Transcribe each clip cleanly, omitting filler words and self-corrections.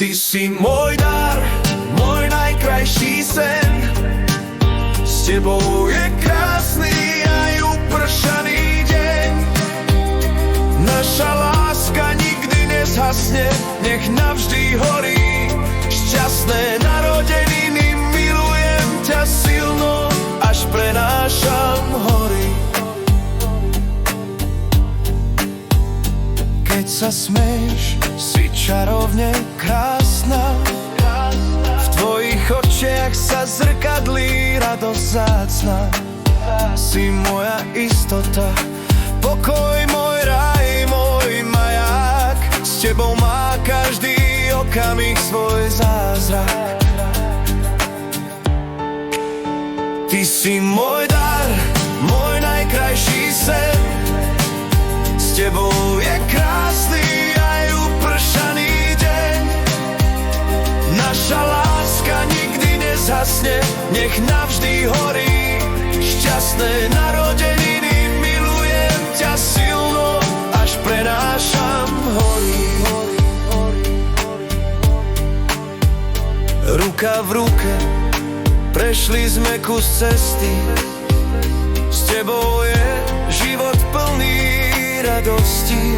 Ty si môj dar, môj najkrajší sen. S tebou je krásny aj upršaný deň. Naša láska nikdy nezhasne, nech navždy horí. Šťastné narodeniny, milujem ťa silno, až prenášam hory. Keď sa smeješ, si čarovne krásna. V tvojich očiach sa zrkadlí radosť vzácna. Si moja istota, pokoj, môj raj, môj maják. S tebou má každý okamih svoj zázrak. Ty si môj dar, môj najkrajší sen. S tebou je krásny aj upršaný deň. Naša láska nikdy nezhasne, nech navždy horí. Šťastné narodeniny, milujem ťa silno, až prenášam hory. Ruka v ruke, prešli sme kus cesty. S tebou je život plný radosti.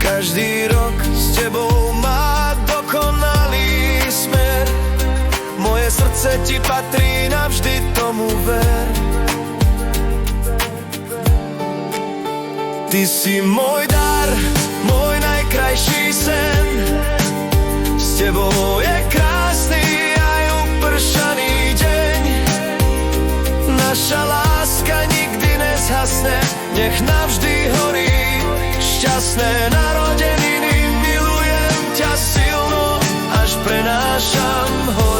Každý rok s tebou má dokonalý smer. Moje srdce ti patrí, navždy tomu ver. Ty si môj dar, môj najkrajší sen. S tebou je krásny aj upršaný deň. Naša láska nikdy nezhasne, nech navždy horí. Šťastné narodeniny, milujem ťa silno, až prenášam hory.